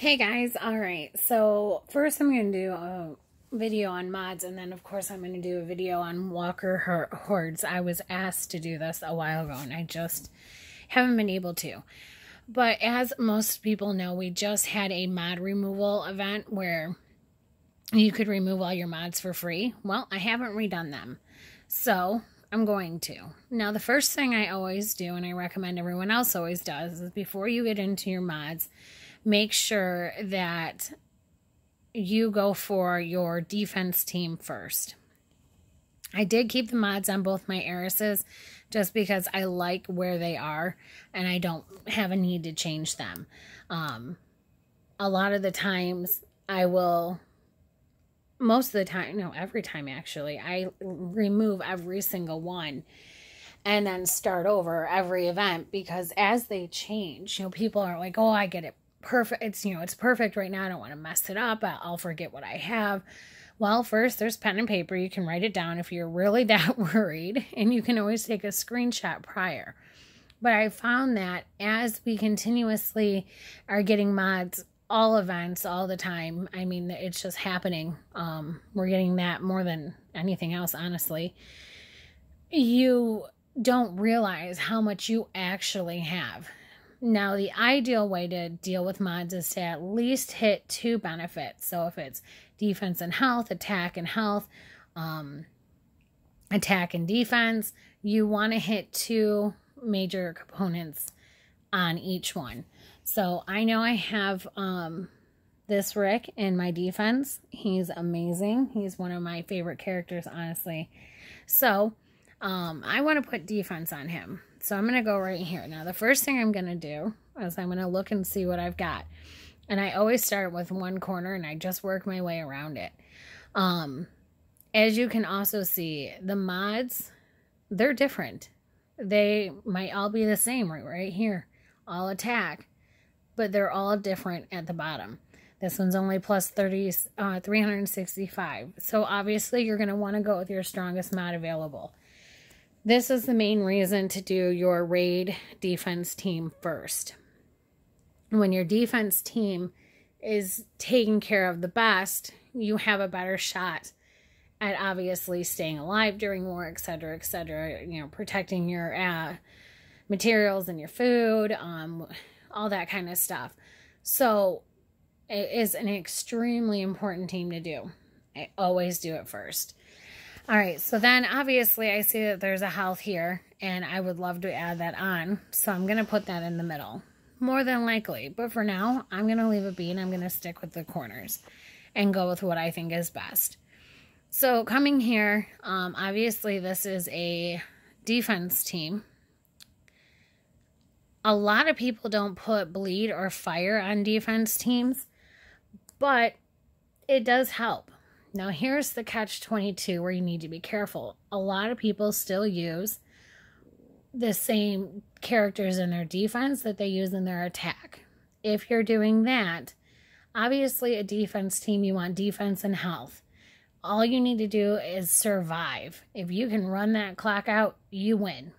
Hey guys, alright, so first I'm going to do a video on mods, and then of course I'm going to do a video on walker hordes. I was asked to do this a while ago and I just haven't been able to. But as most people know, we just had a mod removal event where you could remove all your mods for free. Well, I haven't redone them, so I'm going to. Now, the first thing I always do, and I recommend everyone else always does, is before you get into your mods, make sure that you go for your defense team first. I did keep the mods on both my heiresses just because I like where they are and I don't have a need to change them. A lot of the times I will, most of the time, no, every time actually, I remove every single one and then start over every event, because as they change, people are like, oh, I get it. Perfect. It's perfect right now. I don't want to mess it up. I'll forget what I have. Well, first there's pen and paper. You can write it down if you're really that worried, and you can always take a screenshot prior. But I found that as we continuously are getting mods, all events, all the time, I mean, it's just happening. We're getting that more than anything else, honestly. You don't realize how much you actually have. Now, the ideal way to deal with mods is to at least hit 2 benefits. So if it's defense and health, attack and health, attack and defense, you want to hit 2 major components on each one. So I know I have this Rick in my defense. He's amazing. He's one of my favorite characters, honestly. So I want to put defense on him. So I'm going to go right here. Now, the first thing I'm going to do is I'm going to look and see what I've got. And I always start with one corner and I just work my way around it. As you can also see, the mods, they're different. They might all be the same right here. All attack. But they're all different at the bottom. This one's only plus 365. So obviously you're going to want to go with your strongest mod available. This is the main reason to do your raid defense team first. When your defense team is taken care of the best, you have a better shot at obviously staying alive during war, etc., etc., protecting your materials and your food, all that kind of stuff. So it is an extremely important team to do. I always do it first. All right, so then obviously I see that there's a health here, and I would love to add that on. So I'm going to put that in the middle, more than likely. But for now, I'm going to leave it be, and I'm going to stick with the corners and go with what I think is best. So coming here, obviously this is a defense team. A lot of people don't put bleed or fire on defense teams, but it does help. Now, here's the catch-22 where you need to be careful. A lot of people still use the same characters in their defense that they use in their attack. If you're doing that, obviously a defense team, you want defense and health. All you need to do is survive. If you can run that clock out, you win.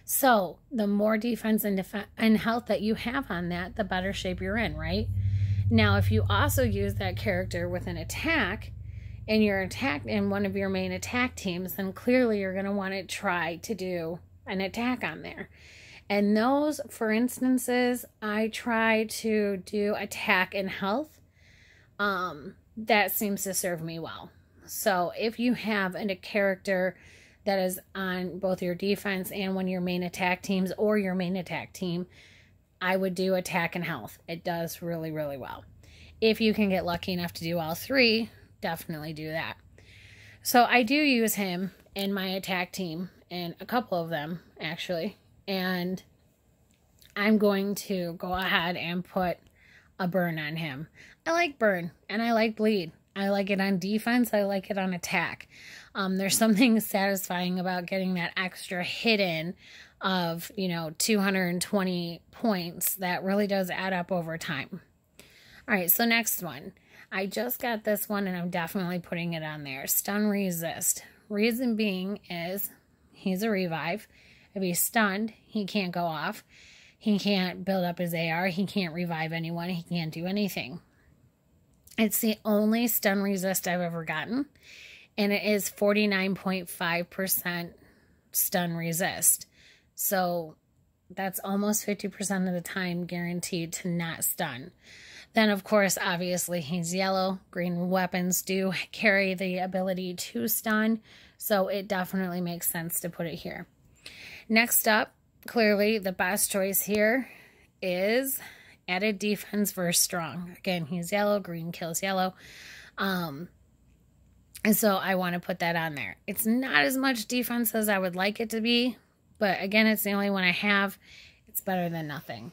So, the more defense and health that you have on that, the better shape you're in, right? Now, if you also use that character with an attack, and you're attacked in one of your main attack teams, then clearly you're going to want to try to do an attack on there. And those, for instances, I try to do attack and health. That seems to serve me well. So if you have a character that is on both your defense and one of your main attack teams, or your main attack team, I would do attack and health. It does really, really well. If you can get lucky enough to do all 3, definitely do that. So I do use him in my attack team, and a couple of them, actually. And I'm going to go ahead and put a burn on him. I like burn, and I like bleed. I like it on defense. I like it on attack. There's something satisfying about getting that extra hit in of, 220 points that really does add up over time. All right, so next one. I just got this one, and I'm definitely putting it on there. Stun resist. Reason being is he's a revive. If he's stunned, he can't go off. He can't build up his AR. He can't revive anyone. He can't do anything. It's the only stun resist I've ever gotten. And it is 49.5% stun resist. So that's almost 50% of the time guaranteed to not stun. Then, of course, obviously, he's yellow. Green weapons do carry the ability to stun. So it definitely makes sense to put it here. Next up, clearly the best choice here is added defense versus strong. Again, he's yellow. Green kills yellow. And so I want to put that on there. It's not as much defense as I would like it to be. But again, it's the only one I have. It's better than nothing.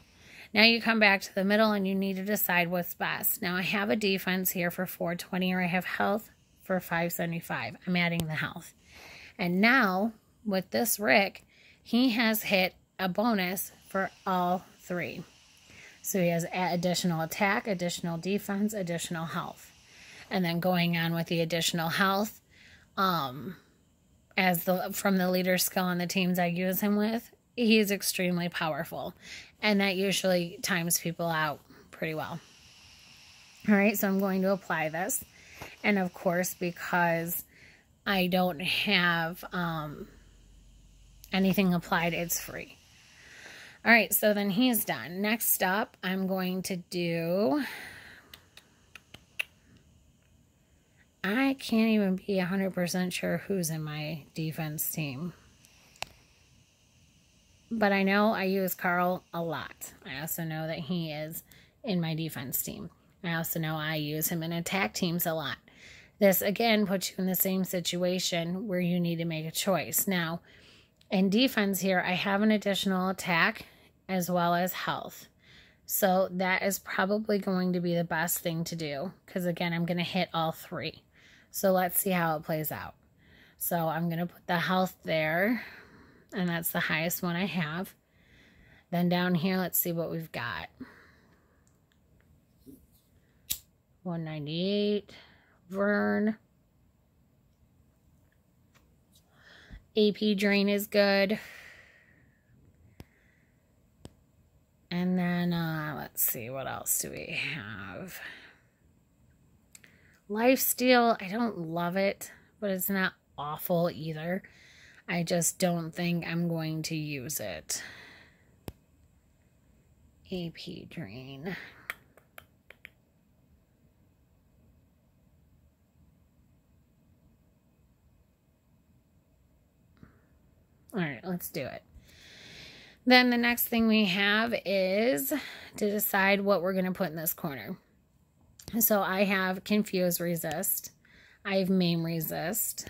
Now you come back to the middle and you need to decide what's best. Now I have a defense here for 420, or I have health for 575. I'm adding the health. And now with this Rick, he has hit a bonus for all three. So he has additional attack, additional defense, additional health. And then going on with the additional health, from the leader skill on the teams I use him with, he's extremely powerful. And that usually times people out pretty well. All right, so I'm going to apply this. And of course, because I don't have anything applied, it's free. All right, so then he's done. Next up, I'm going to do... I can't even be 100% sure who's in my defense team. But I know I use Carl a lot. I also know that he is in my defense team. I also know I use him in attack teams a lot. This, again, puts you in the same situation where you need to make a choice. Now, in defense here, I have an additional attack as well as health. So that is probably going to be the best thing to do. Because, again, I'm going to hit all three. So let's see how it plays out. So I'm going to put the health there. And that's the highest one I have. Then down here, let's see what we've got. 198. Vern. AP drain is good. And then, let's see, what else do we have? Lifesteal, I don't love it, but it's not awful either. I just don't think I'm going to use it. AP drain. All right, let's do it. Then the next thing we have is to decide what we're going to put in this corner. So I have Confuse Resist. I have Maim Resist.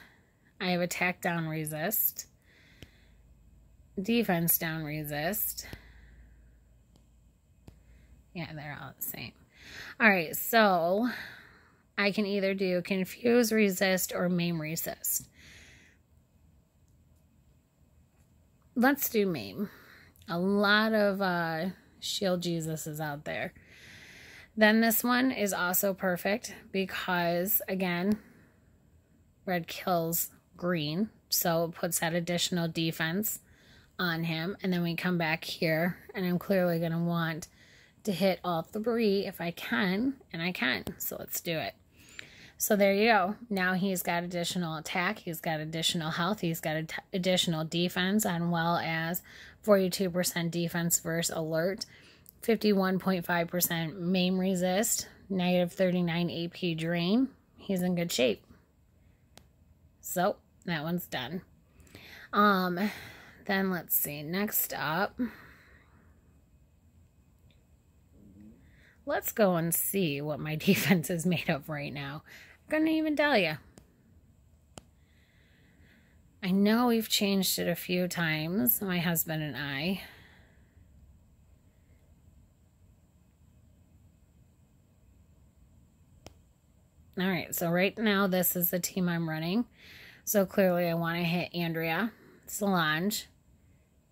I have Attack Down Resist. Defense Down Resist. Yeah, they're all the same. All right, so I can either do Confuse Resist or Maim Resist. Let's do Maim. A lot of Shield Jesus is out there. Then this one is also perfect because, again, red kills green. So it puts that additional defense on him. And then we come back here, and I'm clearly going to want to hit all three if I can, and I can. So let's do it. So there you go. Now he's got additional attack. He's got additional health. He's got additional defense, as well as 42% defense versus alert, 51.5% maim resist, negative 39 AP drain. He's in good shape. So that one's done. Then let's see. Next up, let's go and see what my defense is made of right now. I couldn't even tell you. I know we've changed it a few times, my husband and I. All right, so right now this is the team I'm running. So clearly I want to hit Andrea, Solange,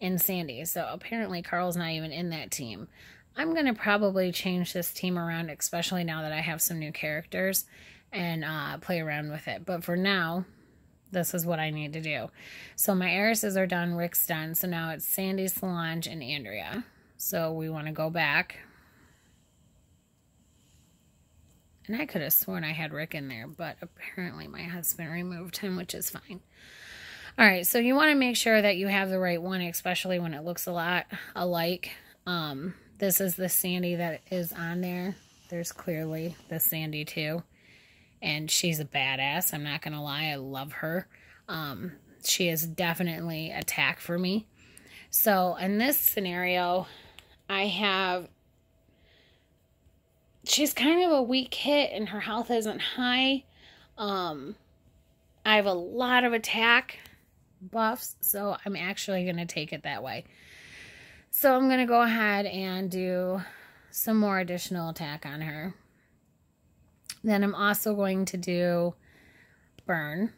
and Sandy. So apparently Carl's not even in that team. I'm going to probably change this team around, especially now that I have some new characters, and play around with it. But for now, this is what I need to do. So my heiresses are done, Rick's done. So now it's Sandy, Solange, and Andrea. So we want to go back. And I could have sworn I had Rick in there, but apparently my husband removed him, which is fine. All right, so you want to make sure that you have the right one, especially when it looks a lot alike. This is the Sandy that is on there. There's clearly the Sandy too. And she's a badass. I'm not going to lie. I love her. She is definitely a tack for me. So in this scenario, she's kind of a weak hit and her health isn't high. I have a lot of attack buffs, so I'm actually going to take it that way. So I'm going to go ahead and do some more additional attack on her. Then I'm also going to do burn.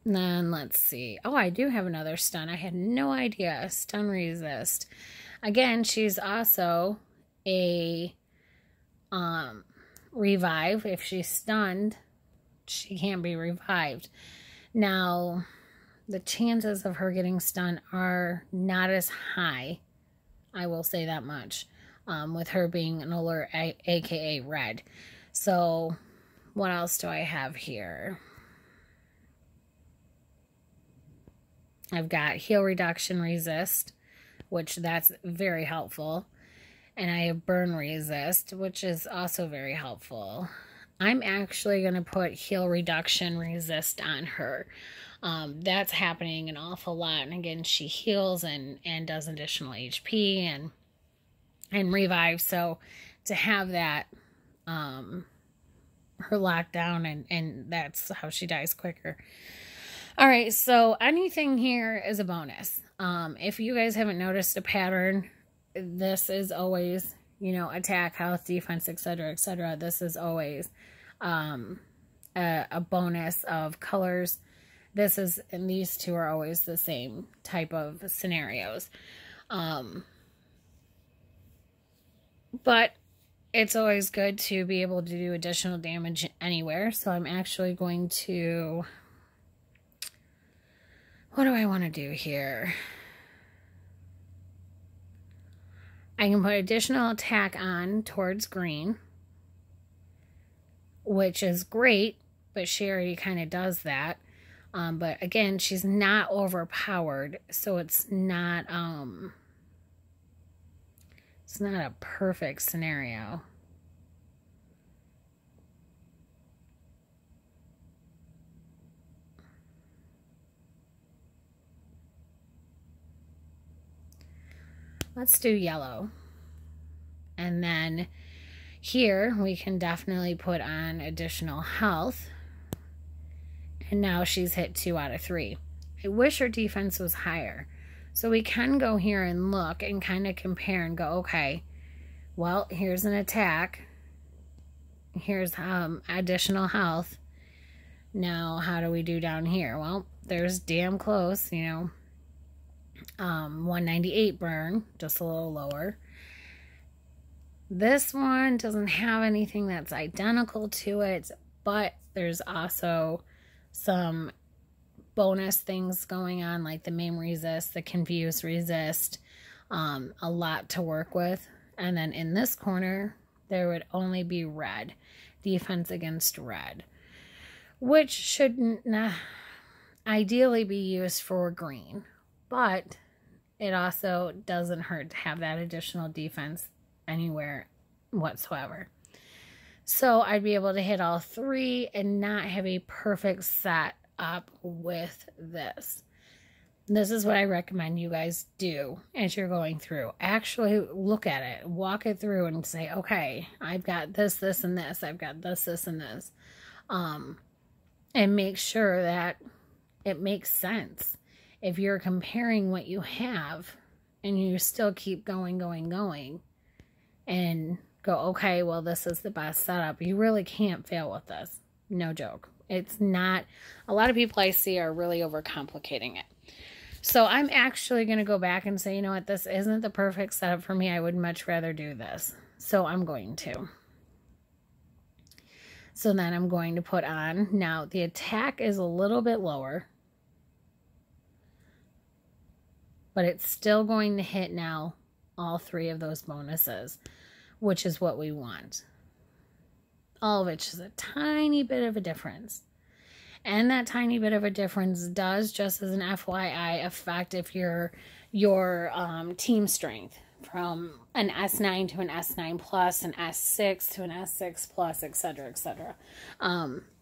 And then let's see. Oh, I do have another stun. I had no idea. Stun resist. Again, she's also a revive. If she's stunned, she can't be revived. Now, the chances of her getting stunned are not as high. I will say that much. With her being an alert, aka red. So, what else do I have here? I've got heal reduction resist, which that's very helpful. And I have burn resist, which is also very helpful. I'm actually going to put heal reduction resist on her. That's happening an awful lot. And again, she heals and does additional HP and revive. So to have that, her lockdown and that's how she dies quicker. All right. So anything here is a bonus. If you guys haven't noticed a pattern, this is always, you know, attack, health, defense, etc., etc. This is always a bonus of colors. And these two are always the same type of scenarios. But it's always good to be able to do additional damage anywhere. So I'm actually going to, what do I want to do here? I can put additional attack on towards green, which is great, but she already kind of does that. But again, she's not overpowered, so it's not a perfect scenario. Let's do yellow. And then here we can definitely put on additional health. And now she's hit 2 out of 3. I wish her defense was higher. So we can go here and look and kind of compare and go, okay, well, here's an attack. Here's additional health. Now, how do we do down here? Well, there's damn close, you know. 198 burn, just a little lower. This one doesn't have anything that's identical to it, but there's also some bonus things going on, like the maim resist, the confuse resist, a lot to work with. And then in this corner, there would only be red, defense against red, which shouldn't ideally be used for green, but it also doesn't hurt to have that additional defense anywhere whatsoever. So I'd be able to hit all 3 and not have a perfect set up with this. This is what I recommend you guys do as you're going through. Actually look at it, walk it through and say, okay, I've got this, this, and this. I've got this, this, and this. And make sure that it makes sense. If you're comparing what you have and you still keep going, and go, okay, well, this is the best setup, you really can't fail with this. No joke. It's not, a lot of people I see are really overcomplicating it. So I'm actually going to go back and say, you know what, this isn't the perfect setup for me. I would much rather do this. So I'm going to. So then I'm going to put on, now the attack is a little bit lower, but it's still going to hit now all 3 of those bonuses, which is what we want. All of it is a tiny bit of a difference. And that tiny bit of a difference does, just as an FYI, affect if your team strength from an S9 to an S9 plus, an S6 to an S6 plus, etc., etc.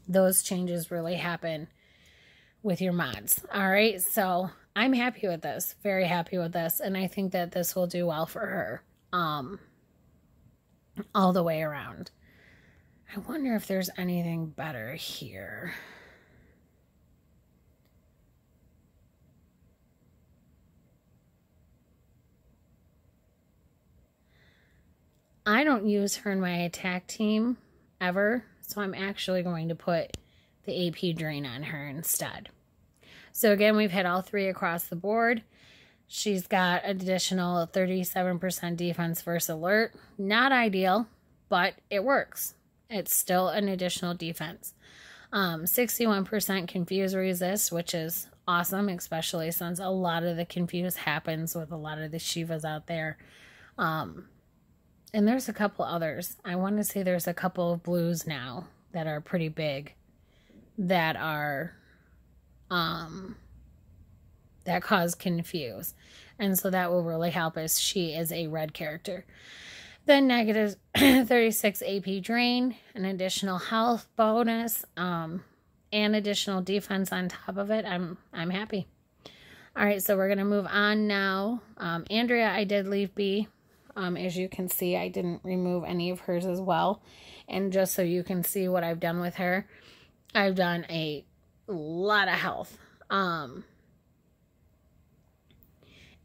Those changes really happen with your mods. All right, so I'm happy with this, very happy with this, and I think that this will do well for her all the way around. I wonder if there's anything better here. I don't use her in my attack team ever, so I'm actually going to put the AP drain on her instead. So again, we've hit all 3 across the board. She's got additional 37% defense versus alert. Not ideal, but it works. It's still an additional defense. 61% confuse resist, which is awesome, especially since a lot of the confuse happens with a lot of the Shivas out there. And there's a couple others. I want to say there's a couple of blues now that are pretty big that are that cause confuse. And so that will really help us. She is a red character. Then negative 36 AP drain, an additional health bonus, and additional defense on top of it. I'm happy. All right, so we're going to move on now. Andrea, I did leave be. As you can see, I didn't remove any of hers as well. And just so you can see what I've done with her, I've done a lot of health. And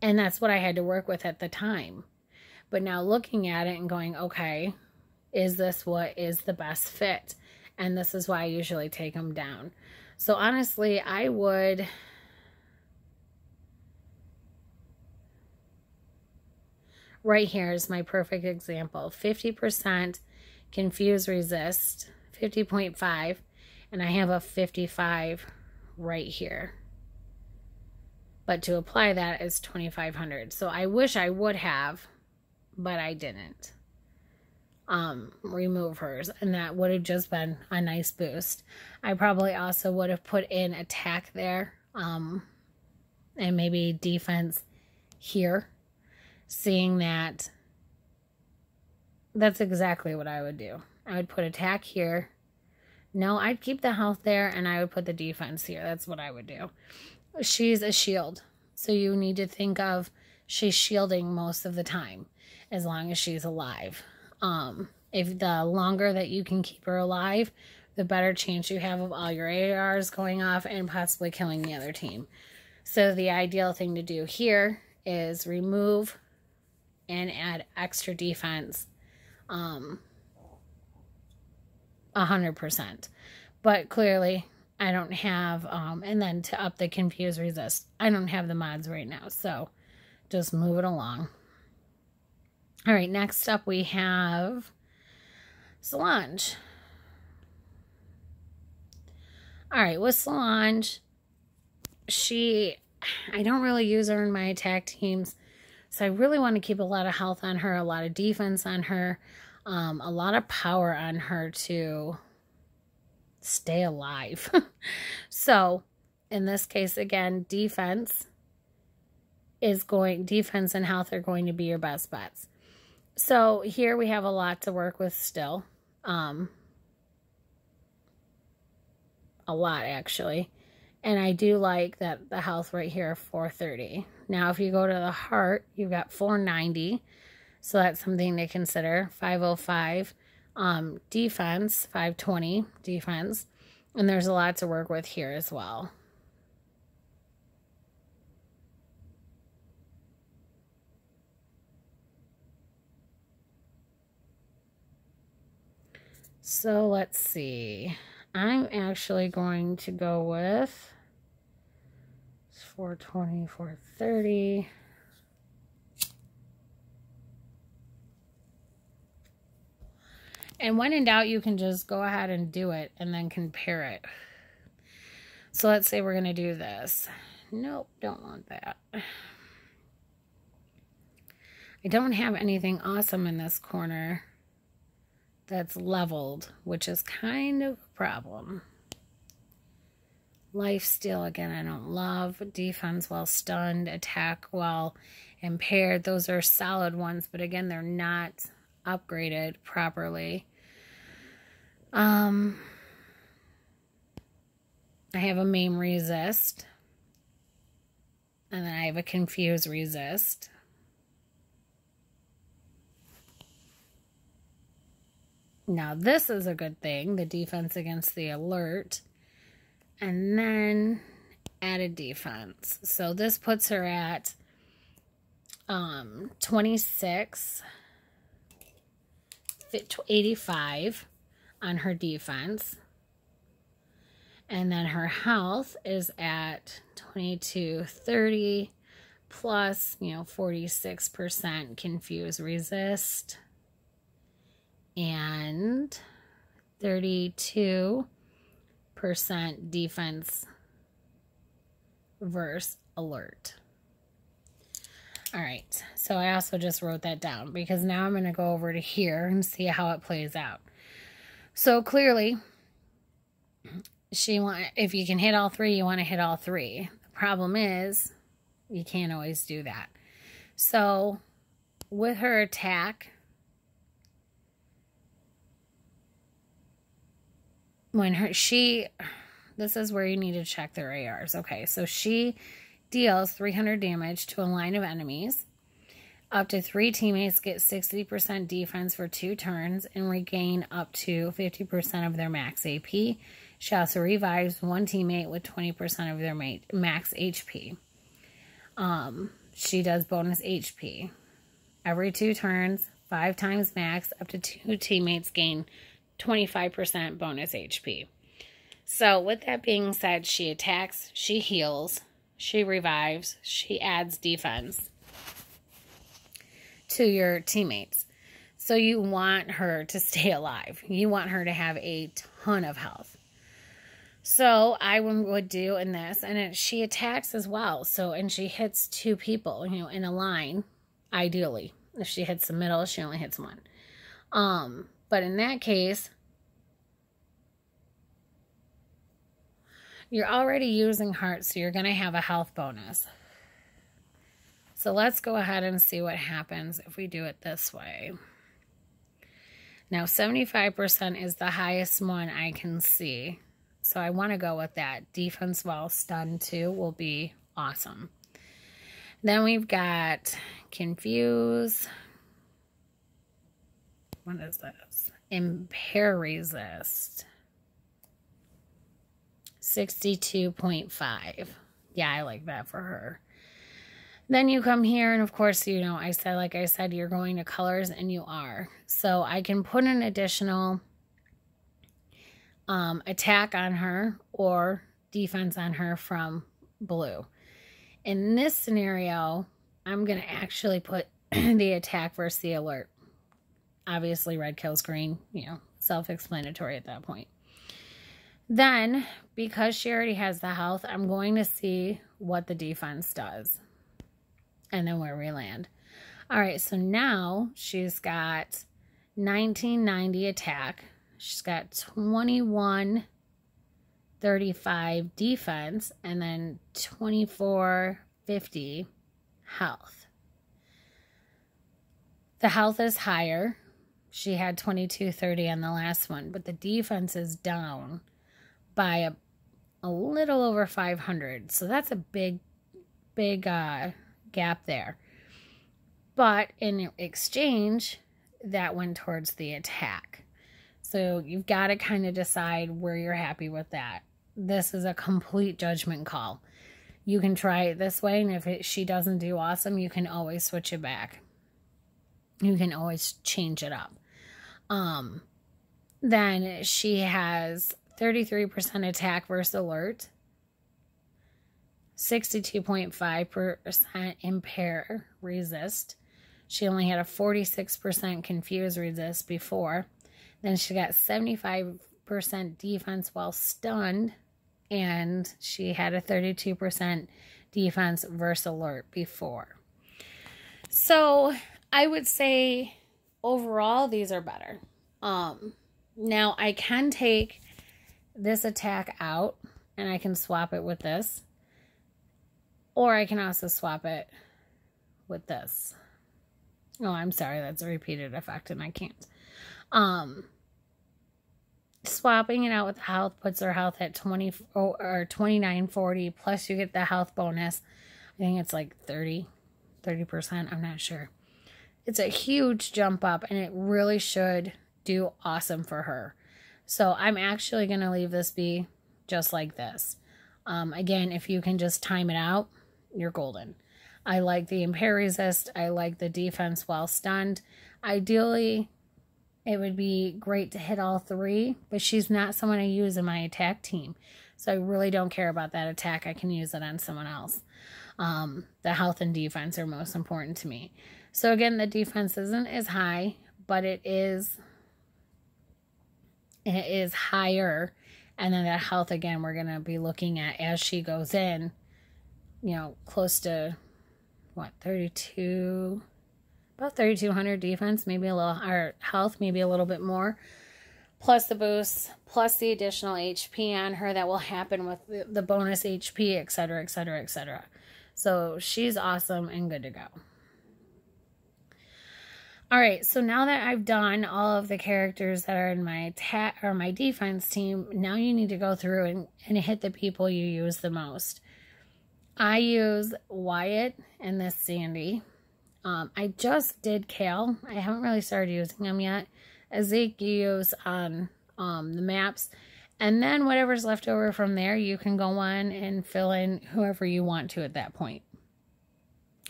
that's what I had to work with at the time. But now looking at it and going, okay, is this what is the best fit? And this is why I usually take them down. So honestly, I would... Right here is my perfect example. 50% confuse resist, 50.5, and I have a 55 right here. But to apply that is 2,500. So I wish I would have, but I didn't remove hers, and that would have just been a nice boost. I probably also would have put in attack there, and maybe defense here. Seeing that, that's exactly what I would do. I would put attack here. No, I'd keep the health there, and I would put the defense here. That's what I would do. She's a shield, so you need to think of she's shielding most of the time, as long as she's alive. If the longer that you can keep her alive, the better chance you have of all your ARs going off and possibly killing the other team. So the ideal thing to do here is remove and add extra defense 100%. But clearly I don't have and then to up the confuse resist, I don't have the mods right now, so just move it along. All right, next up we have Solange. All right, with Solange, I don't really use her in my attack teams. So I really want to keep a lot of health on her, a lot of defense on her, a lot of power on her to stay alive. So in this case, again, defense and health are going to be your best bets. So here we have a lot to work with still. A lot, actually. And I do like that the health right here, 430. Now, if you go to the heart, you've got 490. So that's something to consider. 505 defense, 520 defense. And there's a lot to work with here as well. So let's see. I'm actually going to go with 420, 430. And when in doubt, you can just go ahead and do it and then compare it. So let's say we're going to do this. Nope, don't want that. I don't have anything awesome in this corner that's leveled, which is kind of a problem. Life steal, again, I don't love. Defense while stunned, attack while impaired. Those are solid ones, but again, they're not upgraded properly. I have a maim resist. And then I have a confuse resist. Now this is a good thing, the defense against the alert. And then added defense. So this puts her at 85 on her defense. And then her health is at 2230 plus, 46% confuse resist. And 32% defense versus alert. All right, so I also just wrote that down because now I'm going to go over to here and see how it plays out. So clearly, if you can hit all three, you want to hit all three. The problem is, you can't always do that. So with her attack, this is where you need to check their ARs. Okay, so she deals 300 damage to a line of enemies. Up to 3 teammates get 60% defense for 2 turns and regain up to 50% of their max AP. She also revives 1 teammate with 20% of their max HP. She does bonus HP. Every 2 turns, 5 times max, up to 2 teammates gain 25% bonus HP. So with that being said, she attacks, she heals, she revives, she adds defense to your teammates. So you want her to stay alive. You want her to have a ton of health. So I would do in this, and she attacks as well. So, and she hits 2 people, in a line, ideally. If she hits the middle, she only hits 1. But in that case, you're already using hearts, so you're going to have a health bonus. So let's go ahead and see what happens if we do it this way. Now, 75% is the highest one I can see. So I want to go with that. Defense while stunned too will be awesome. Then we've got confuse. What is this? Impair resist. 62.5. Yeah, I like that for her. Then you come here, and of course, like I said, you're going to colors, and you are. So I can put an additional attack on her or defense on her from blue. In this scenario, I'm going to actually put the attack versus the alert. Obviously, red kills green, self-explanatory at that point. Then, because she already has the health, I'm going to see what the defense does. And then where we land. All right, so now she's got 1990 attack. She's got 2135 defense. And then 2450 health. The health is higher. She had 2230 on the last one. But the defense is down by a little over 500. So that's a big gap there. But in exchange, that went towards the attack. So you've got to kind of decide where you're happy with that. This is a complete judgment call. You can try it this way, and if she doesn't do awesome, you can always switch it back. You can always change it up. Then she has 33% attack versus alert. 62.5% impair resist. She only had a 46% confuse resist before. Then she got 75% defense while stunned. And she had a 32% defense versus alert before. So I would say overall these are better. Now I can take this attack out and I can swap it with this. Or I can also swap it with this. Oh, I'm sorry, that's a repeated effect and I can't. Swapping it out with health puts her health at 2940, plus you get the health bonus. I think it's like 30%, I'm not sure. It's a huge jump up and it really should do awesome for her. So I'm actually going to leave this be just like this. Again, if you can just time it out, you're golden. I like the impair resist. I like the defense while stunned. Ideally, it would be great to hit all three, but she's not someone I use in my attack team. So I really don't care about that attack. I can use it on someone else. The health and defense are most important to me. So again, the defense isn't as high, but it is higher. And then the health, again, we're going to be looking at as she goes in, you know, close to, what, 32... about 3,200 defense, maybe a little, or health, maybe a little bit more. Plus the boosts, plus the additional HP on her that will happen with the bonus HP, etc., etc., etc. So she's awesome and good to go. Alright, so now that I've done all of the characters that are in my attack or my defense team, now you need to go through and hit the people you use the most. I use Wyatt and this Sandy. I just did Kale. I haven't really started using them yet. Zeke you use on the maps. And then whatever's left over from there, you can go on and fill in whoever you want to at that point.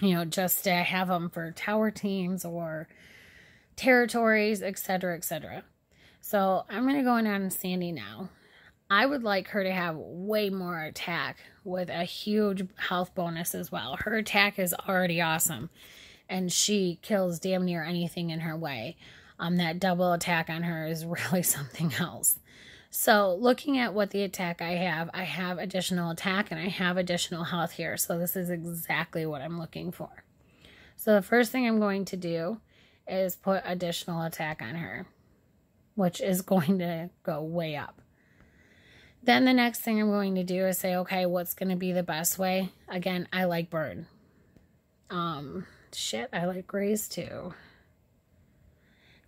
You know, just to have them for tower teams or territories, etc., etc. So I'm going to go in on Sandy now. I would like her to have way more attack with a huge health bonus as well. Her attack is already awesome. And she kills damn near anything in her way. That double attack on her is really something else. So looking at what the attack I have additional attack and I have additional health here. So this is exactly what I'm looking for. So the first thing I'm going to do is put additional attack on her, which is going to go way up. Then the next thing I'm going to do is say, okay, what's going to be the best way? Again, I like burn. Shit, I like Graze too.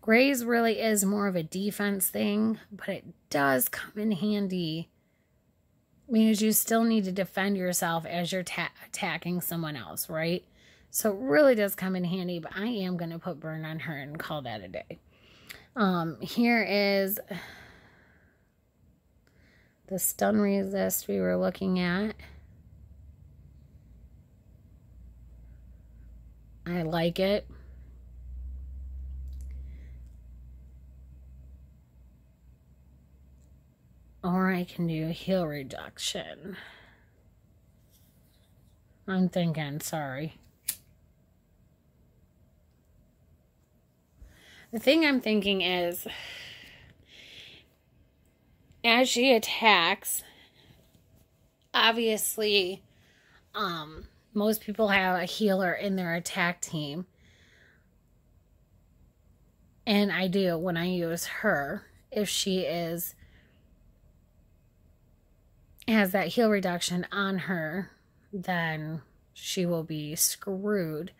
Graze really is more of a defense thing, but it does come in handy because you still need to defend yourself as you're attacking someone else, right? So it really does come in handy, but I am going to put burn on her and call that a day. Here is the stun resist we were looking at. I like it. Or I can do heal reduction. I'm thinking, sorry. The thing I'm thinking is, as she attacks, obviously, most people have a healer in their attack team. And I do when I use her. If she has that heal reduction on her, then she will be screwed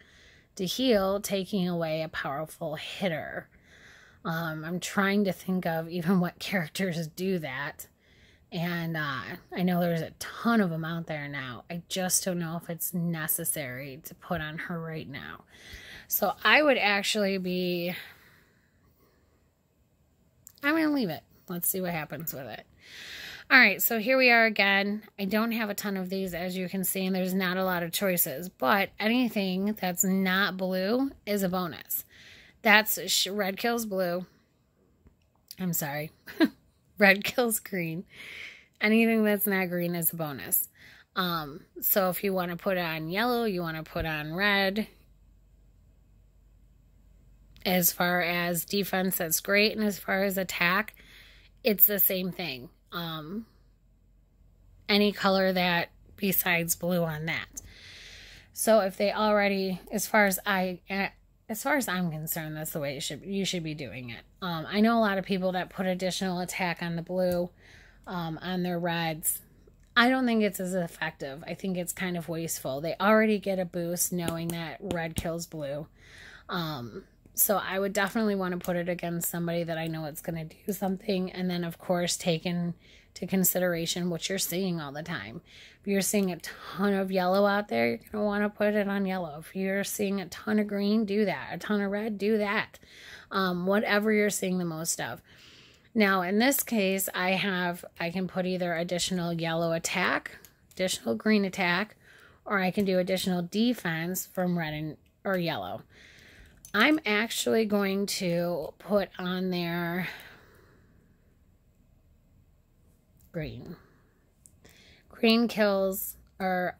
to heal, taking away a powerful hitter. I'm trying to think of even what characters do that. And I know there's a ton of them out there now. I just don't know if it's necessary to put on her right now. So I would actually be... I'm going to leave it. Let's see what happens with it. Alright, so here we are again. I don't have a ton of these, as you can see, and there's not a lot of choices. But anything that's not blue is a bonus. That's red kills blue. I'm sorry. Red kills green. Anything that's not green is a bonus. So if you want to put on yellow, you want to put on red. As far as defense, that's great. And as far as attack, it's the same thing. Any color that besides blue on that. So if they already, as far as as far as I'm concerned, that's the way you should be doing it. I know a lot of people that put additional attack on the blue, on their reds. I don't think it's as effective. I think it's kind of wasteful. They already get a boost knowing that red kills blue. So I would definitely want to put it against somebody that I know it's going to do something. And then, of course, take into consideration what you're seeing all the time. If you're seeing a ton of yellow out there, you're going to want to put it on yellow. If you're seeing a ton of green, do that. A ton of red, do that. Whatever you're seeing the most of. Now, in this case, I can put either additional yellow attack, additional green attack, or I can do additional defense from red or yellow. I'm actually going to put on there green. Green kills red.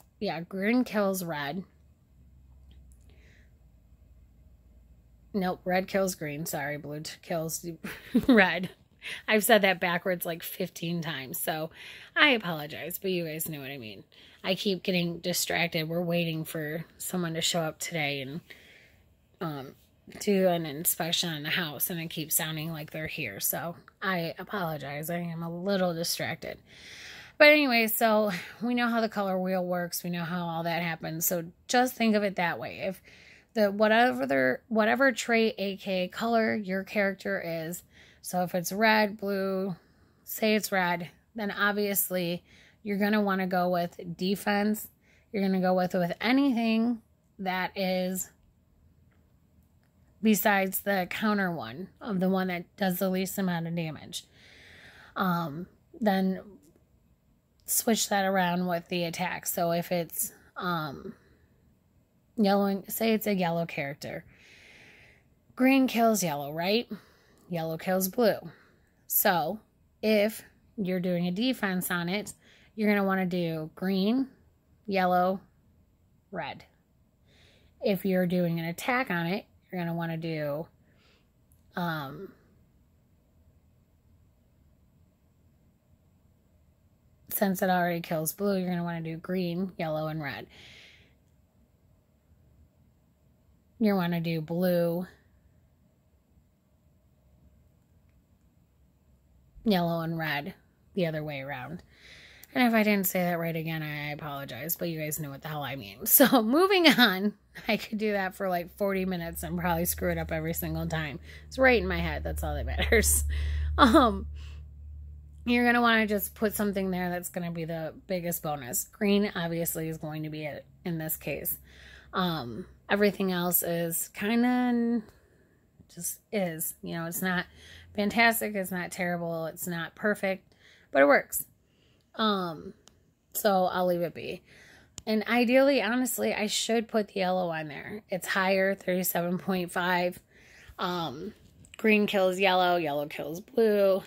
Nope, red kills green. Sorry, blue kills red. I've said that backwards like 15 times, so I apologize, but you guys know what I mean. I keep getting distracted. We're waiting for someone to show up today and do an inspection on the house, and it keeps sounding like they're here, so I apologize. I am a little distracted. But anyway, so we know how the color wheel works. We know how all that happens, so just think of it that way. If the whatever trait, aka color, your character is, so if it's red, blue, say it's red, then obviously you're going to want to go with defense. You're going to go with anything that is besides the counter one of the one that does the least amount of damage. Then switch that around with the attack. So if it's yellow, say it's a yellow character. Green kills yellow, right? Yellow kills blue. So if you're doing a defense on it, you're going to want to do green, yellow, red. If you're doing an attack on it, you're going to want to do since it already kills blue, you're going to want to do green, yellow, and red. You want to do blue, yellow, and red the other way around. And if I didn't say that right again, I apologize, but you guys know what the hell I mean. So moving on, I could do that for like 40 minutes and probably screw it up every single time. It's right in my head. That's all that matters. You're going to want to just put something there that's going to be the biggest bonus. Green obviously is going to be it in this case. Everything else is kind of just is. You know, it's not fantastic. It's not terrible. It's not perfect, but it works. So I'll leave it be. And ideally, honestly, I should put the yellow on there. It's higher, 37.5. Green kills yellow, yellow kills blue,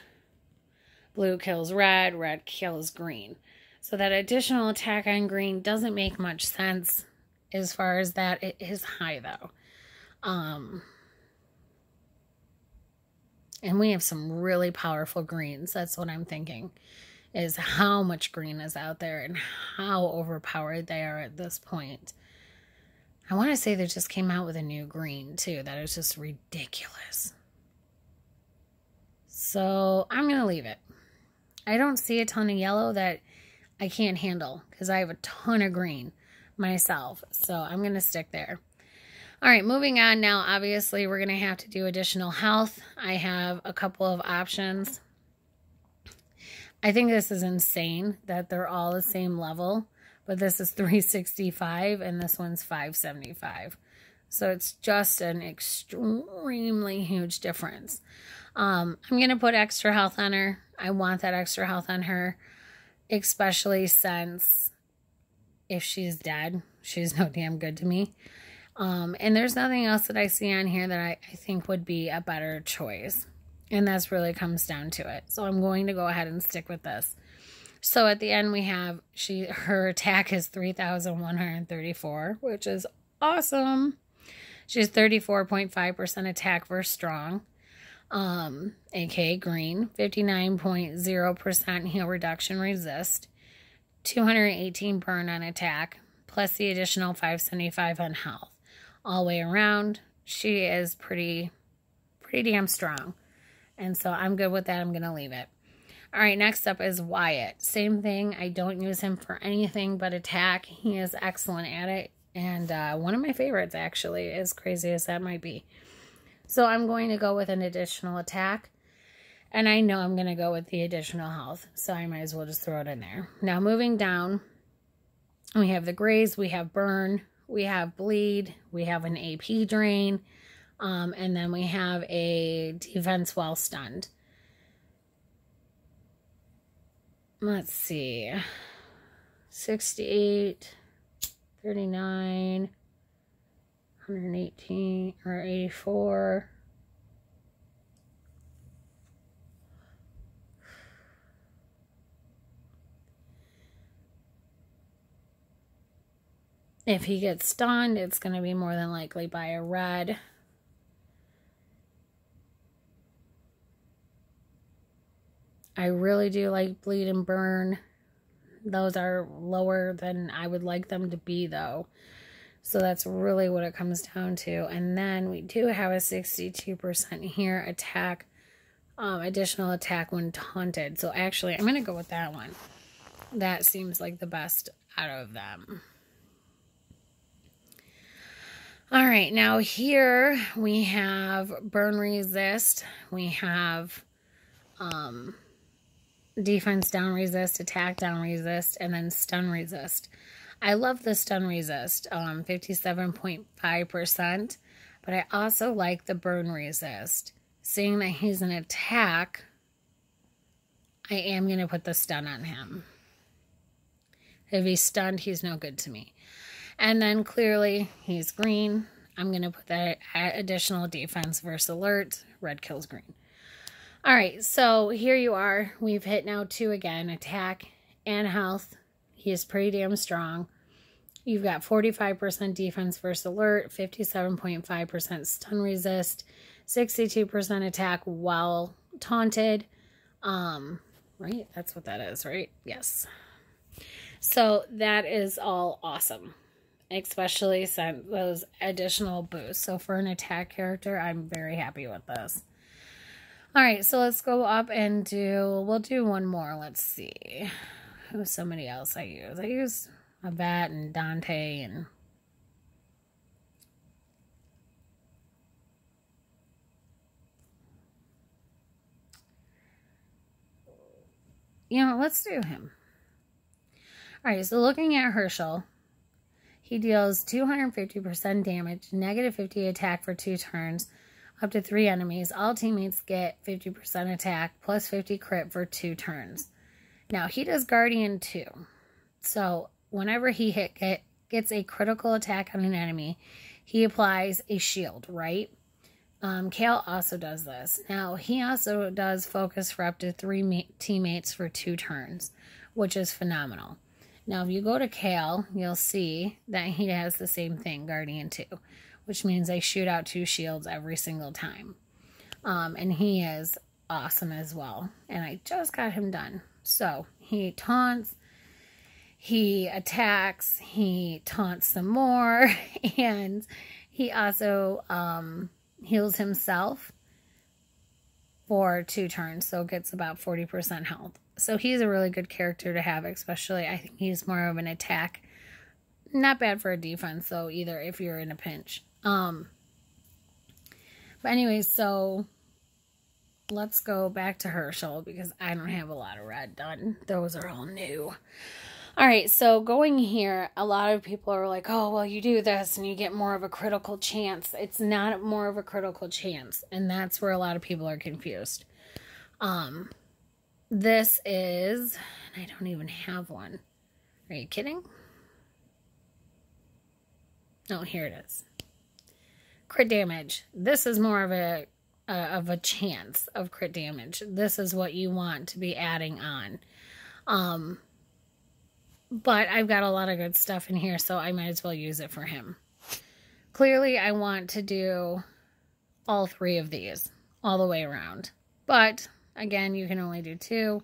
blue kills red, red kills green. So that additional attack on green doesn't make much sense as far as that. It is high, though. And we have some really powerful greens. That's what I'm thinking. Is how much green is out there and how overpowered they are at this point. I want to say they just came out with a new green too. That is just ridiculous. So I'm going to leave it. I don't see a ton of yellow that I can't handle because I have a ton of green myself. So I'm going to stick there. All right, moving on now. Obviously, we're going to have to do additional health. I have a couple of options. I think this is insane that they're all the same level, but this is 365 and this one's 575. So it's just an extremely huge difference. I'm going to put extra health on her. I want that extra health on her, especially since if she's dead, she's no damn good to me. And there's nothing else that I see on here that I think would be a better choice. And that's really comes down to it. So I'm going to go ahead and stick with this. So at the end we have, her attack is 3,134, which is awesome. She's 34.5% attack versus strong. aka green. 59.0% heal reduction resist. 218 burn on attack. Plus the additional 575 on health. All the way around, she is pretty damn strong. And so I'm good with that. I'm going to leave it. All right, next up is Wyatt. Same thing. I don't use him for anything but attack. He is excellent at it. And one of my favorites, actually, as crazy as that might be. So I'm going to go with an additional attack. And I know I'm going to go with the additional health. So I might as well just throw it in there. Now, moving down, we have the Graze, we have Burn, we have Bleed, we have an AP Drain, and then we have a Defense while stunned. Let's see. 68, 39, 118, or 84. If he gets stunned, it's going to be more than likely by a red. I really do like Bleed and Burn. Those are lower than I would like them to be, though. So that's really what it comes down to. And then we do have a 62% here, attack, additional attack when taunted. So actually, I'm going to go with that one. That seems like the best out of them. All right, now here we have Burn Resist. We have Defense down resist, attack down resist, and then stun resist. I love the stun resist, 57.5%, but I also like the burn resist. Seeing that he's an attack, I am going to put the stun on him. If he's stunned, he's no good to me. And then clearly, he's green. I'm going to put that additional defense versus alert. Red kills green. All right, so here you are. We've hit now 2 again, attack and health. He is pretty damn strong. You've got 45% defense versus alert, 57.5% stun resist, 62% attack while taunted. Right? That's what that is, right? Yes. So that is all awesome, especially since those additional boosts. So for an attack character, I'm very happy with this. All right, so let's go up and we'll do one more. Let's see. Who's somebody else I use? I use Abat and Dante and... You know, let's do him. All right, so looking at Herschel, he deals 250% damage, negative 50 attack for 2 turns, up to 3 enemies. All teammates get 50% attack, plus 50 crit for 2 turns. Now, he does Guardian too. So, whenever he gets a critical attack on an enemy, he applies a shield, right? Kale also does this. Now, he also does focus for up to 3 teammates for 2 turns, which is phenomenal. Now, if you go to Kale, you'll see that he has the same thing, Guardian 2, which means they shoot out 2 shields every single time. And he is awesome as well. And I just got him done. So, he taunts, he attacks, he taunts some more, and he also heals himself for 2 turns, so gets about 40% health. So he's a really good character to have, especially I think he's more of an attack. Not bad for a defense, though, either, if you're in a pinch. But anyways, so let's go back to Herschel, because I don't have a lot of red done. Those are all new. Alright, so going here, a lot of people are like, oh, well, you do this and you get more of a critical chance. It's not more of a critical chance, and that's where a lot of people are confused. This is, and I don't even have one. Are you kidding? Oh, here it is. Crit damage. This is more of a chance of crit damage. This is what you want to be adding on. But I've got a lot of good stuff in here, so I might as well use it for him. Clearly, I want to do all 3 of these all the way around. But, again, you can only do 2.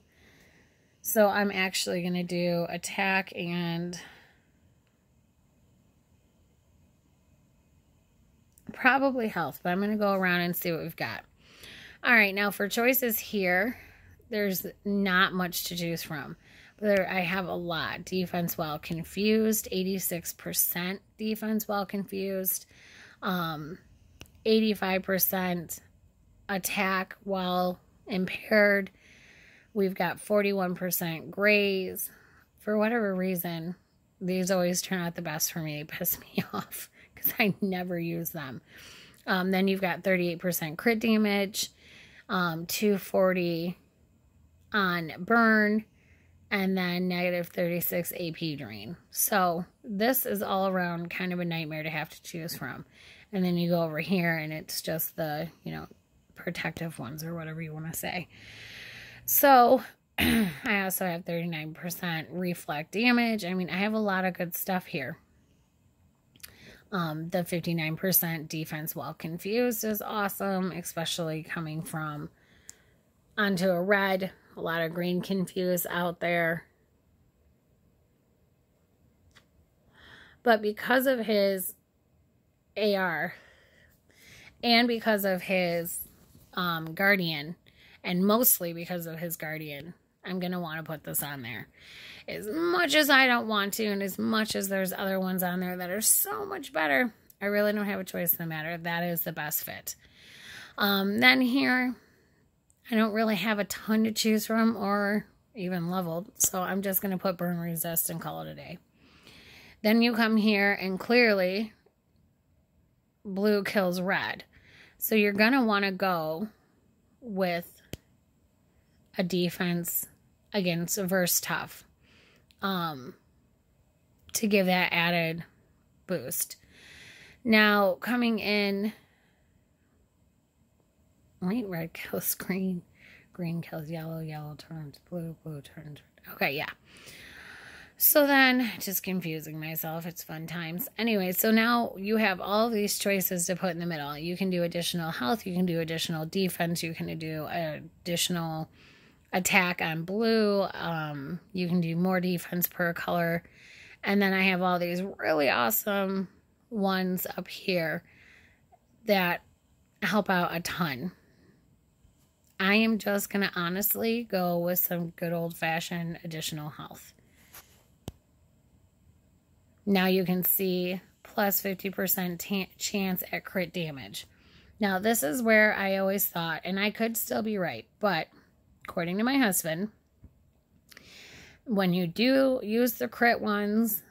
So I'm actually going to do attack and Probably health, but I'm going to go around and see what we've got. All right, now for choices here, there's not much to choose from. But I have a lot. Defense while confused, 86% defense while confused. 85% attack while impaired. We've got 41% graze. For whatever reason, these always turn out the best for me. They piss me off because I never use them. Then you've got 38% crit damage, 240 on burn, and then negative 36 AP drain. So this is all around kind of a nightmare to have to choose from. And then you go over here and it's just the, you know, protective ones or whatever you want to say. So I also have 39% reflect damage. I mean, I have a lot of good stuff here. The 59% defense while confused is awesome, especially coming from onto a red. A lot of green confused out there. But because of his AR and because of his guardian, and mostly because of his guardian, I'm going to want to put this on there. As much as I don't want to, and as much as there's other ones on there that are so much better, I really don't have a choice in the matter. That is the best fit. Then here, I don't really have a ton to choose from or even leveled, so I'm just going to put burn resist and call it a day. Then you come here and clearly blue kills red. So you're going to want to go with a defense against verse tough to give that added boost. Now coming in, wait, red kills green, green kills yellow, yellow turns blue, blue turns red. Okay, yeah. So then, just confusing myself. It's fun times. Anyway, so now you have all these choices to put in the middle. You can do additional health. You can do additional defense. You can do additional attack on blue. You can do more defense per color. And then I have all these really awesome ones up here that help out a ton. I am just going to honestly go with some good old-fashioned additional health. Now you can see plus 50% chance at crit damage. Now this is where I always thought, and I could still be right, but according to my husband, when you do use the crit ones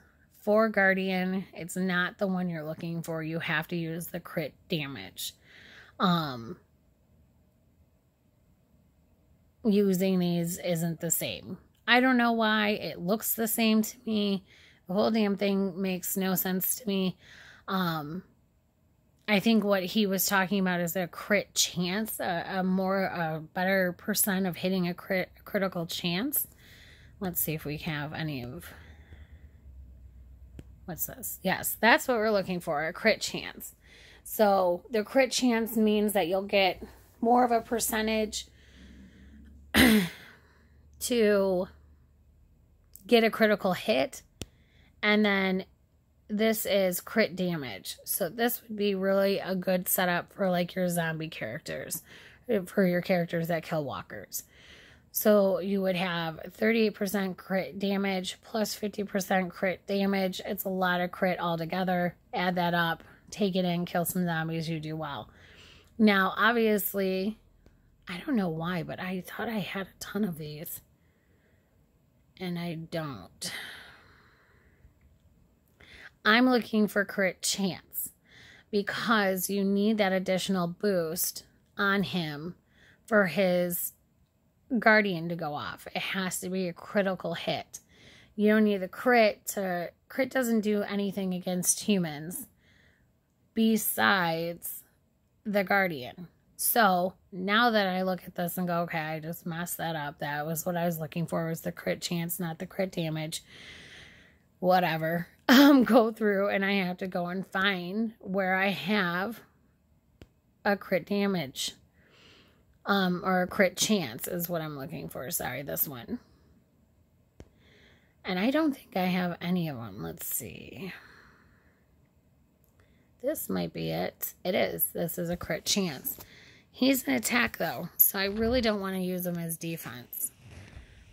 for Guardian, it's not the one you're looking for. You have to use the crit damage. Using these isn't the same. I don't know why. It looks the same to me. The whole damn thing makes no sense to me. I think what he was talking about is a crit chance, a better percent of hitting a critical chance. Let's see if we have any of, what's this? Yes, that's what we're looking for, a crit chance. So the crit chance means that you'll get more of a percentage to get a critical hit. And then this is crit damage. So this would be really a good setup for like your zombie characters, for your characters that kill walkers. So you would have 38% crit damage plus 50% crit damage. It's a lot of crit altogether. Add that up, take it in, kill some zombies, you do well. Now, obviously, I don't know why, but I thought I had a ton of these. And I don't. I'm looking for crit chance because you need that additional boost on him for his guardian to go off. It has to be a critical hit. You don't need the crit to... Crit doesn't do anything against humans besides the guardian. So now that I look at this and go, okay, I just messed that up. That was what I was looking for, was the crit chance, not the crit damage. Whatever. Go through and I have to go and find where I have a crit damage. Or a crit chance is what I'm looking for. Sorry, this one. And I don't think I have any of them. Let's see. this might be it. It is. This is a crit chance. He's an attack, though, so I really don't want to use him as defense.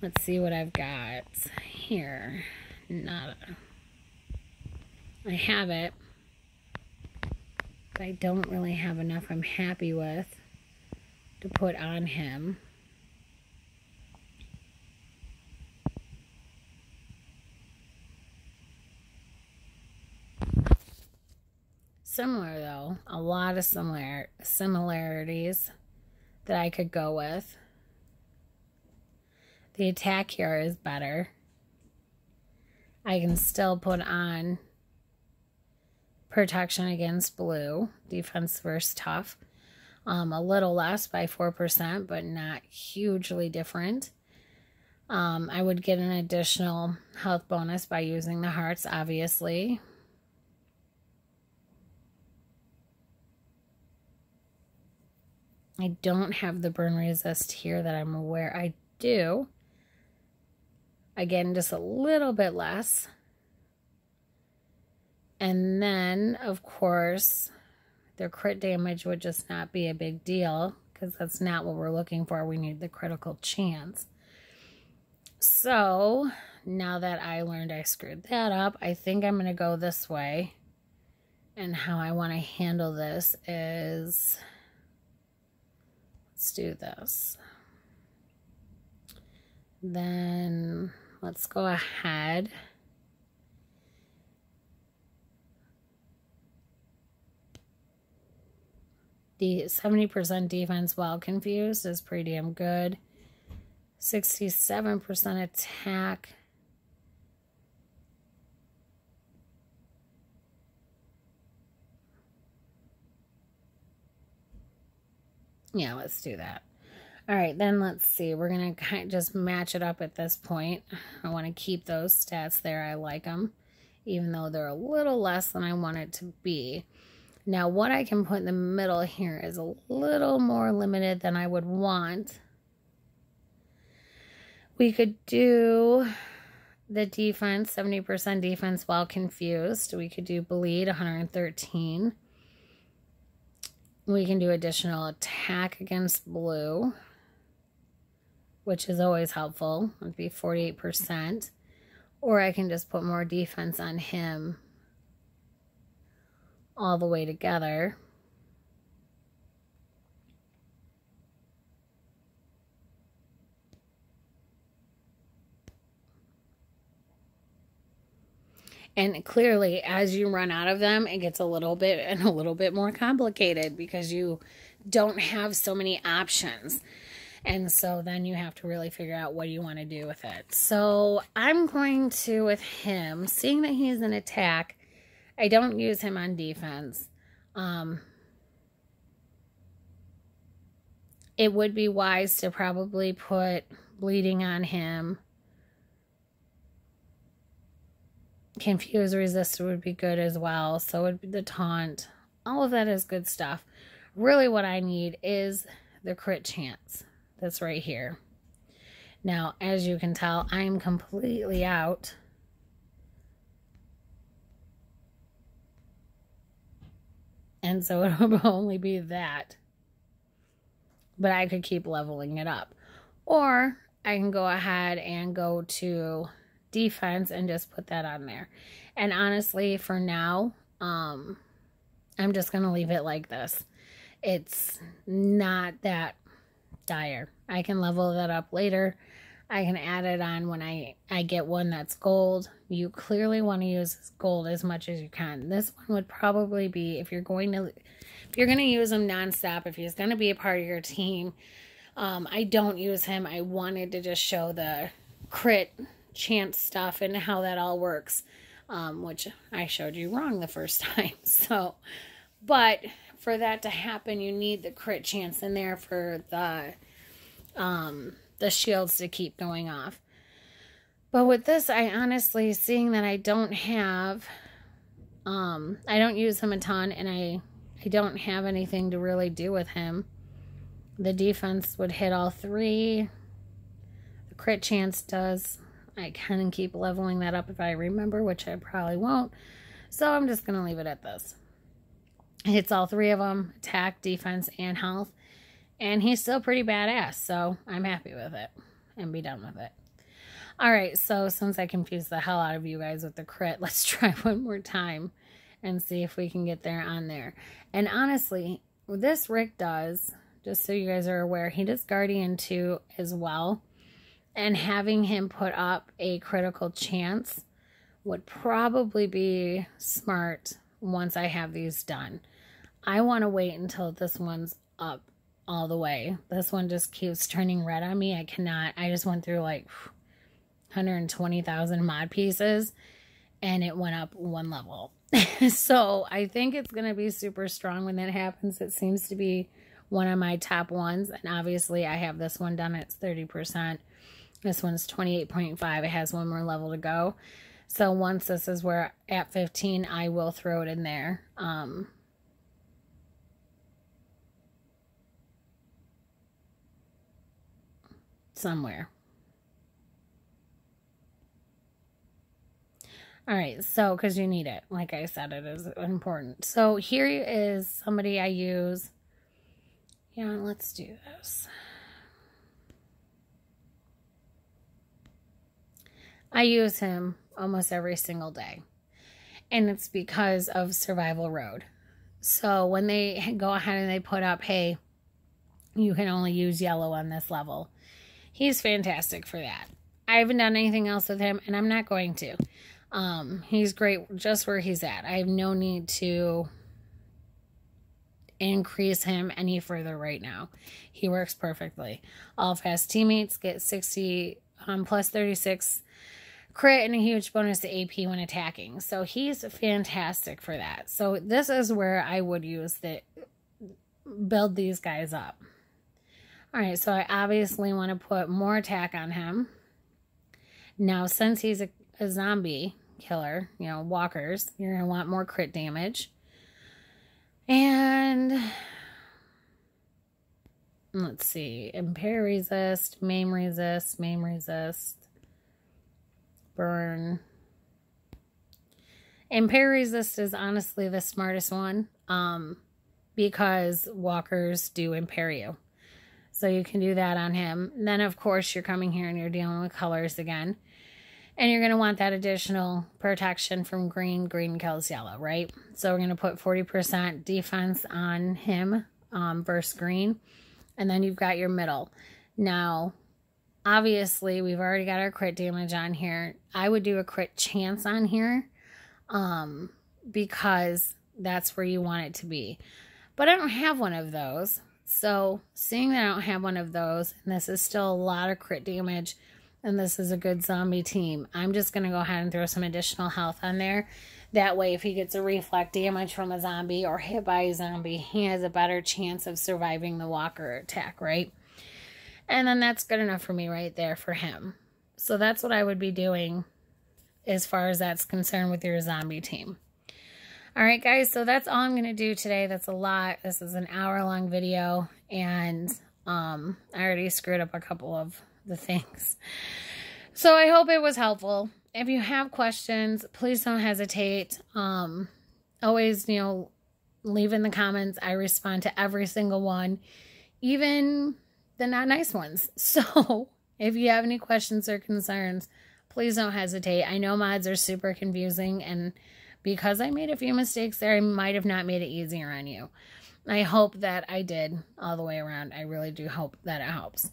Let's see what I've got here. Nada. I have it, but I don't really have enough I'm happy with to put on him. Similar, though. A lot of similarities that I could go with. The attack here is better. I can still put on protection against blue. Defense versus tough. A little less by 4%, but not hugely different. I would get an additional health bonus by using the hearts, obviously. I don't have the burn resist here that I'm aware I do. Again, just a little bit less. And then, of course, their crit damage would just not be a big deal because that's not what we're looking for. We need the critical chance. So, now that I learned I screwed that up, I think I'm going to go this way. And how I want to handle this is... Let's do this. Then let's go ahead. The 70% defense while confused is pretty damn good. 67% attack. Yeah, let's do that. All right, then let's see. We're going to kind of just match it up at this point. I want to keep those stats there. I like them, even though they're a little less than I want it to be. Now, what I can put in the middle here is a little more limited than I would want. We could do the defense, 70% defense while confused. We could do bleed, 113. We can do additional attack against blue, which is always helpful. It would be 48%. Or I can just put more defense on him all the way together. And clearly, as you run out of them, it gets a little bit more complicated because you don't have so many options. And so then you have to really figure out what you want to do with it. So I'm going to, with him, seeing that he's an attack, I don't use him on defense. It would be wise to probably put bleeding on him. Confuse resist would be good as well. So would be the taunt. All of that is good stuff. Really what I need is the crit chance. That's right here. Now, as you can tell, I'm completely out. And so it will only be that. But I could keep leveling it up. Or I can go ahead and go to defense and just put that on there. And honestly, for now, I'm just going to leave it like this. It's not that dire. I can level that up later. I can add it on when I get one that's gold. You clearly want to use gold as much as you can. This one would probably be, if you're going to use him nonstop, if he's going to be a part of your team. I don't use him. I wanted to just show the crit chance stuff and how that all works, which I showed you wrong the first time. So, but for that to happen, you need the crit chance in there for the shields to keep going off. But with this, I honestly, seeing that I don't have, I don't use him a ton, and I don't have anything to really do with him. The defense would hit all three. The crit chance does. I can keep leveling that up if I remember, which I probably won't. So I'm just going to leave it at this. Hits all three of them, attack, defense, and health. And he's still pretty badass, so I'm happy with it and be done with it. Alright, so since I confused the hell out of you guys with the crit, let's try one more time and see if we can get there on there. And honestly, this Rick does, just so you guys are aware, he does Guardian 2 as well. And having him put up a critical chance would probably be smart once I have these done. I want to wait until this one's up all the way. This one just keeps turning red on me. I cannot. I just went through like 120,000 mod pieces and it went up one level. So I think it's going to be super strong when that happens. It seems to be one of my top ones. And obviously I have this one done. It's 30%. This one's 28.5. It has one more level to go. So once this is where at 15, I will throw it in there. Somewhere. Alright, so, because you need it. Like I said, it is important. So here is somebody I use. Yeah, let's do this. I use him almost every single day. And it's because of Survival Road. So when they go ahead and they put up, hey, you can only use yellow on this level. He's fantastic for that. I haven't done anything else with him, and I'm not going to. He's great just where he's at. I have no need to increase him any further right now. He works perfectly. All fast teammates get 60 plus 36 crit and a huge bonus to AP when attacking. So he's fantastic for that. So this is where I would use build these guys up. Alright, so I obviously want to put more attack on him. Now, since he's a zombie killer, you know, walkers, you're going to want more crit damage. And let's see, impair resist, maim resist, burn. Impair resist is honestly the smartest one, because walkers do impair you. So you can do that on him. And then, of course, you're coming here and you're dealing with colors again. And you're going to want that additional protection from green. Green kills yellow, right? So we're going to put 40% defense on him versus green. And then you've got your middle. Now, obviously, we've already got our crit damage on here. I would do a crit chance on here because that's where you want it to be. But I don't have one of those. So, seeing that I don't have one of those, and this is still a lot of crit damage, and this is a good zombie team, I'm just going to go ahead and throw some additional health on there. That way, if he gets a reflect damage from a zombie or hit by a zombie, he has a better chance of surviving the walker attack, right? And then that's good enough for me right there for him. So that's what I would be doing as far as that's concerned with your zombie team. Alright guys, so that's all I'm going to do today. That's a lot. This is an hour-long video, and I already screwed up a couple of the things. So I hope it was helpful. If you have questions, please don't hesitate. Always, you know, leave in the comments. I respond to every single one, even the not nice ones. So if you have any questions or concerns, please don't hesitate. I know mods are super confusing, and because I made a few mistakes there, I might have not made it easier on you. I hope that I did all the way around. I really do hope that it helps.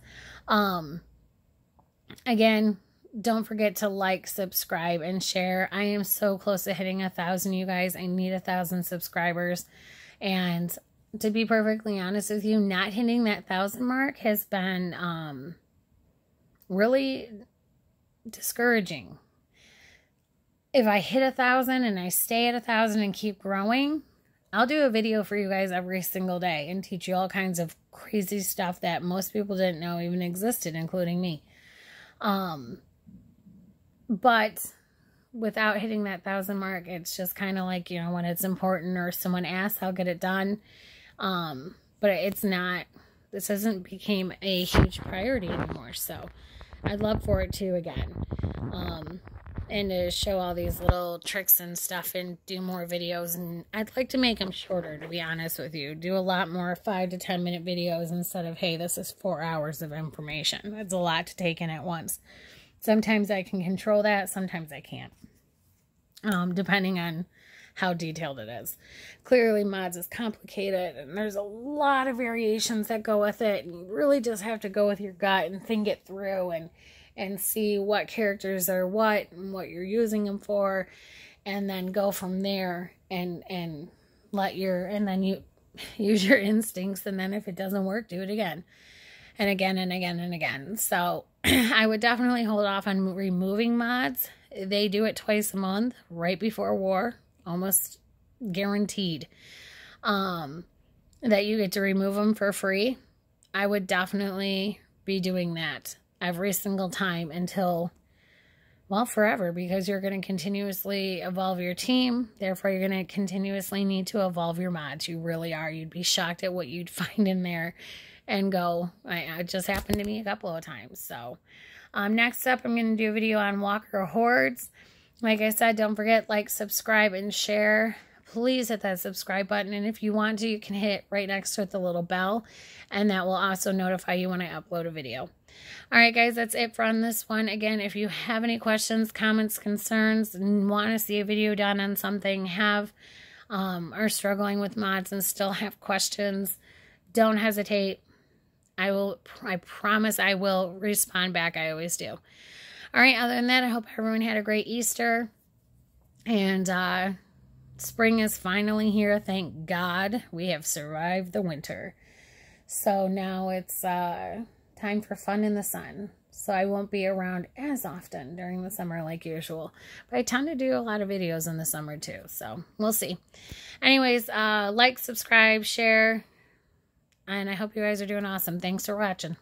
Again, don't forget to like, subscribe, and share. I am so close to hitting 1,000, you guys. I need 1,000 subscribers. And to be perfectly honest with you, not hitting that 1,000 mark has been really discouraging. If I hit 1,000 and I stay at 1,000 and keep growing, I'll do a video for you guys every single day and teach you all kinds of crazy stuff that most people didn't know even existed, including me. But without hitting that 1,000 mark, it's just kind of like, you know, when it's important or someone asks, I'll get it done. But it's not, this hasn't became a huge priority anymore. So I'd love for it to again. and to show all these little tricks and stuff and do more videos. And I'd like to make them shorter, to be honest with you. Do a lot more 5 to 10 minute videos instead of, hey, this is 4 hours of information. That's a lot to take in at once. Sometimes I can control that, sometimes I can't, depending on how detailed it is. Clearly, mods is complicated, and there's a lot of variations that go with it. And you really just have to go with your gut and think it through and see what characters are what and what you're using them for, and then go from there and then you use your instincts, and then if it doesn't work, do it again and again and again and again. So I would definitely hold off on removing mods. They do it twice a month right before war, almost guaranteed, that you get to remove them for free. I would definitely be doing that every single time until, well, forever, because you're going to continuously evolve your team. Therefore, you're going to continuously need to evolve your mods. You really are. You'd be shocked at what you'd find in there and go, it just happened to me a couple of times. So next up, I'm going to do a video on Walker Hordes. Like I said, don't forget, like, subscribe, and share. Please hit that subscribe button. And if you want to, you can hit right next to it the little bell. And that will also notify you when I upload a video. All right, guys, that's it for this one. Again, if you have any questions, comments, concerns, and want to see a video done on something, are struggling with mods and still have questions, don't hesitate. I promise I will respond back. I always do. All right, other than that, I hope everyone had a great Easter. And spring is finally here. Thank God we have survived the winter. So now it's time for fun in the sun. So I won't be around as often during the summer like usual. But I tend to do a lot of videos in the summer too. So we'll see. Anyways, like, subscribe, share. And I hope you guys are doing awesome. Thanks for watching.